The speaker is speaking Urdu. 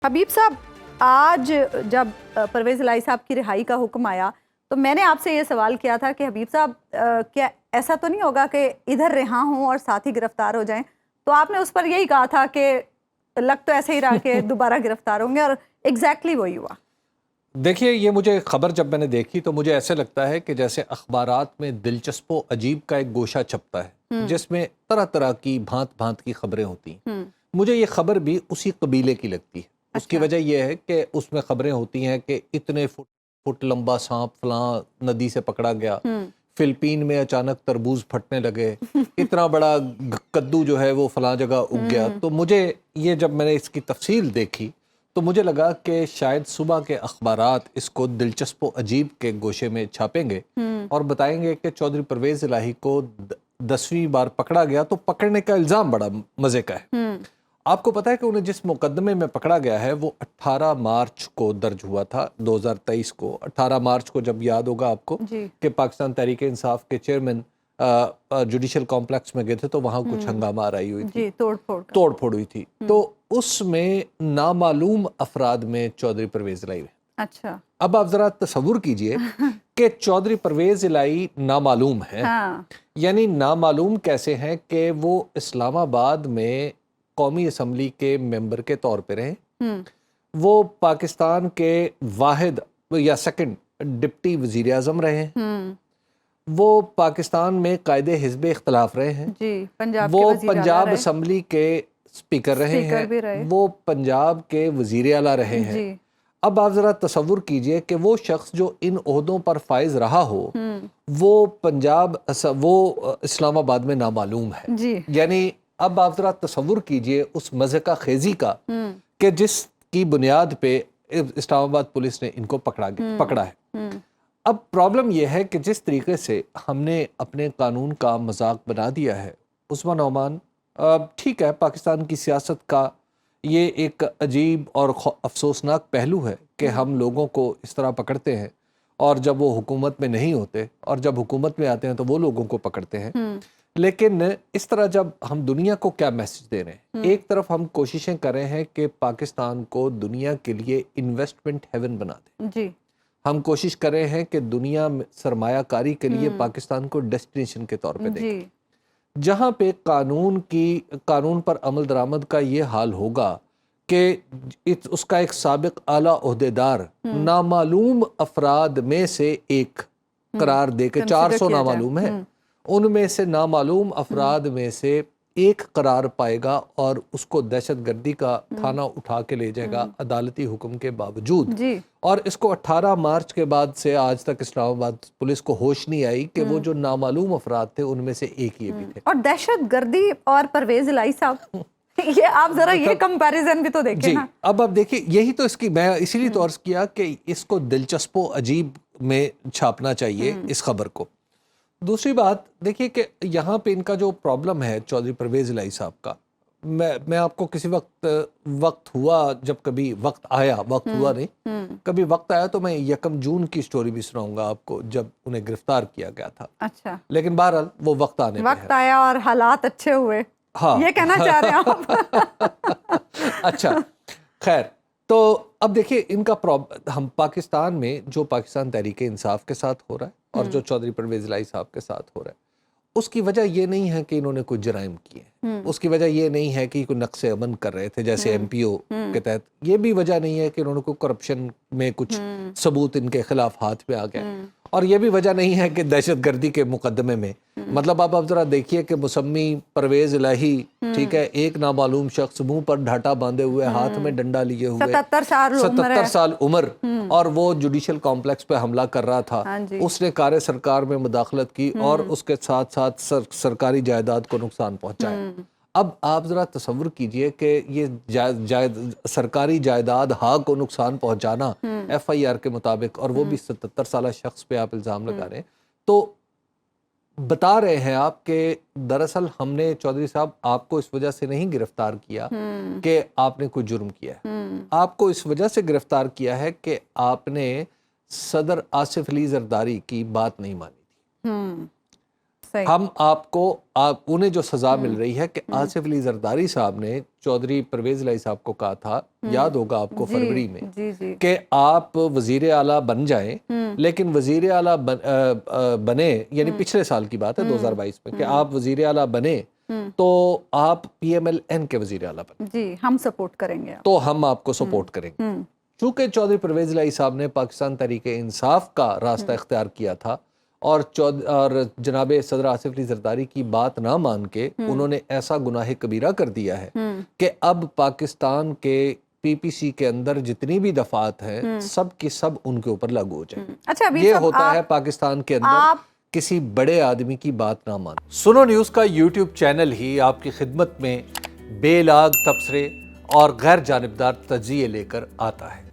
حبیب صاحب، آج جب پرویز الہی صاحب کی رہائی کا حکم آیا تو میں نے آپ سے یہ سوال کیا تھا کہ حبیب صاحب کیا ایسا تو نہیں ہوگا کہ ادھر رہا ہوں اور ساتھ ہی گرفتار ہو جائیں؟ تو آپ نے اس پر یہی کہا تھا کہ لگ تو ایسے ہی رہا کہ دوبارہ گرفتار ہوں گے، اور ایگزیکٹلی وہی ہوا۔ دیکھیے، یہ مجھے خبر جب میں نے دیکھی تو مجھے ایسے لگتا ہے کہ جیسے اخبارات میں دلچسپ و عجیب کا ایک گوشہ چھپتا ہے جس میں طرح طرح کی بھانت بھانت کی خبریں ہوتی ہیں۔ مجھے یہ خبر بھی اسی قبیلے کی لگتی ہے۔ اس کی وجہ یہ ہے کہ اس میں خبریں ہوتی ہیں کہ اتنے فٹ لمبا سانپ فلاں ندی سے پکڑا گیا، فلپین میں اچانک تربوز پھٹنے لگے، اتنا بڑا کدو جو ہے وہ فلاں جگہ اگ گیا۔ تو مجھے یہ جب میں نے اس کی تفصیل دیکھی تو مجھے لگا کہ شاید صبح کے اخبارات اس کو دلچسپ و عجیب کے گوشے میں چھاپیں گے اور بتائیں گے کہ چودھری پرویز الہی کو 10ویں بار پکڑا گیا تو پکڑنے کا الزام بڑا مزے کا ہے۔ آپ کو پتا ہے کہ انہیں جس مقدمے میں پکڑا گیا ہے وہ 18 مارچ کو درج ہوا تھا، 2023 کو۔ 18 مارچ کو جب یاد ہوگا آپ کو کہ پاکستان تحریک انصاف کے چیئرمین جوڈیشل کمپلیکس میں گئے تھے تو وہاں کچھ ہنگامہ آرائی ہوئی تھی، توڑ پھوڑ ہوئی تھی، تو اس میں نامعلوم افراد میں چودھری پرویز الہی ہے۔ اچھا، اب آپ ذرا تصور کیجئے کہ چودھری پرویز الہی نامعلوم ہے، یعنی نامعلوم کیسے ہیں کہ وہ اسلام آباد میں قومی اسمبلی کے ممبر کے طور پہ رہے، وہ پاکستان کے واحد یا سیکنڈ ڈپٹی وزیر اعظم رہے ہیں، وہ پاکستان میں قائد حزب اختلاف رہے ہیں، وہ پنجاب اسمبلی کے سپیکر رہے ہیں، وہ پنجاب کے وزیر اعلیٰ رہے ہیں۔ اب آپ ذرا تصور کیجئے کہ وہ شخص جو ان عہدوں پر فائز رہا ہو وہ اسلام آباد میں نامعلوم ہے۔ یعنی اب آپ ذرا تصور کیجئے اس مزے کا خیزی کا کہ جس کی بنیاد پہ اسلام آباد پولیس نے ان کو پکڑا ہے۔ اب پرابلم یہ ہے کہ جس طریقے سے ہم نے اپنے قانون کا مذاق بنا دیا ہے عثمان نعمان، ٹھیک ہے، پاکستان کی سیاست کا یہ ایک عجیب اور افسوسناک پہلو ہے کہ ہم لوگوں کو اس طرح پکڑتے ہیں اور جب وہ حکومت میں نہیں ہوتے اور جب حکومت میں آتے ہیں تو وہ لوگوں کو پکڑتے ہیں۔ لیکن اس طرح جب ہم دنیا کو کیا میسج دے رہے ہیں؟ ایک طرف ہم کوششیں کر رہے ہیں کہ پاکستان کو دنیا کے لیے انویسٹمنٹ ہیون بنا دیں، ہم کوشش کر رہے ہیں کہ دنیا میں سرمایہ کاری کے لیے پاکستان کو ڈیسٹینیشن کے طور پہ دیکھیں، جہاں پہ قانون پر عمل درآمد کا یہ حال ہوگا کہ اس کا ایک سابق اعلیٰ عہدیدار نامعلوم افراد میں سے ایک قرار دے کے 400 نامعلوم ہیں، ان میں سے نامعلوم افراد میں سے ایک قرار پائے گا اور اس کو دہشت گردی کا تھانہ اٹھا کے لے جائے گا عدالتی حکم کے باوجود، اور اس کو 18 مارچ کے بعد سے آج تک اسلام آباد پولیس کو ہوش نہیں آئی کہ وہ جو نامعلوم افراد تھے ان میں سے ایک یہ بھی تھے۔ اور دہشت گردی اور پرویز الہی صاحب، یہ آپ ذرا یہ کمپیریزن بھی تو دیکھیں نا۔ اب آپ دیکھیں، یہی تو اس کی میں اسی لیے تو عرض کیا کہ اس کو دلچسپ و عجیب میں چھاپنا چاہیے اس خبر کو۔ دوسری بات دیکھیے کہ یہاں پہ ان کا جو پرابلم ہے چودھری پرویز الہی صاحب کا، میں آپ کو کسی وقت ہوا، جب کبھی وقت آیا، وقت ہوا نہیں، کبھی وقت آیا تو میں 1 جون کی سٹوری بھی سناؤں گا آپ کو جب انہیں گرفتار کیا گیا تھا۔ اچھا، لیکن بہرحال وہ وقت آیا اور حالات اچھے ہوئے، یہ کہنا چاہ رہے ہیں آپ؟ اچھا، خیر، تو اب دیکھیں ان کا ہم پاکستان میں جو پاکستان تحریک انصاف کے ساتھ ہو رہا ہے اور جو چودھری پرویز الہی صاحب کے ساتھ ہو رہا ہے، اس کی وجہ یہ نہیں ہے کہ انہوں نے کوئی جرائم کیے، اس کی وجہ یہ نہیں ہے کہ کوئی نقص امن کر رہے تھے جیسے ایم پی او کے تحت، یہ بھی وجہ نہیں ہے کہ انہوں نے کوئی کرپشن میں کچھ ثبوت ان کے خلاف ہاتھ پہ آ گیا، اور یہ بھی وجہ نہیں ہے کہ دہشت گردی کے مقدمے میں، مطلب آپ ذرا دیکھیے کہ مسمی پرویز الہی، ٹھیک ہے، ایک نامعلوم شخص منہ پر ڈھاٹا باندھے ہوئے، ہاتھ میں ڈنڈا لیے ہوئے، 77 سال عمر، اور وہ جوڈیشل کمپلیکس پہ حملہ کر رہا تھا، اس نے کار سرکار میں مداخلت کی اور اس کے ساتھ ساتھ سرکاری جائیداد کو نقصان پہنچایا۔ اب آپ ذرا تصور کیجئے کہ یہ سرکاری جائیداد کو نقصان پہنچانا ایف آئی آر کے مطابق، اور وہ بھی 77 سالہ شخص پہ آپ الزام لگا رہے ہیں، تو بتا رہے ہیں آپ کہ دراصل ہم نے چودھری صاحب آپ کو اس وجہ سے نہیں گرفتار کیا کہ آپ نے کوئی جرم کیا ہے، آپ کو اس وجہ سے گرفتار کیا ہے کہ آپ نے صدر آصف علی زرداری کی بات نہیں مانی تھی۔ ہم آپ انہیں جو سزا مل رہی ہے کہ آصف علی زرداری صاحب نے چودھری پرویز الہی صاحب کو کہا تھا، یاد ہوگا آپ کو فروری میں، کہ آپ وزیر اعلیٰ بن جائیں، لیکن وزیر اعلیٰ بنے، یعنی پچھلے سال کی بات ہے 2022 میں، کہ آپ وزیر اعلیٰ بنے تو آپ پی ایم ایل این کے وزیر اعلیٰ بنے، جی ہم سپورٹ کریں گے، تو ہم آپ کو سپورٹ کریں گے۔ چونکہ چودھری پرویز الہی صاحب نے پاکستان تحریک انصاف کا راستہ اختیار کیا تھا اور جناب صدر آصف علی زرداری کی بات نہ مان کے انہوں نے ایسا گناہ کبیرہ کر دیا ہے کہ اب پاکستان کے پی پی سی کے اندر جتنی بھی دفعات ہیں سب کی سب ان کے اوپر لاگو ہو جائیں۔ اچھا یہ ہوتا ہے پاکستان کے اندر کسی بڑے آدمی کی بات نہ مان۔ سنو نیوز کا یوٹیوب چینل ہی آپ کی خدمت میں بے لاگ تبصرے اور غیر جانبدار تجزیے لے کر آتا ہے۔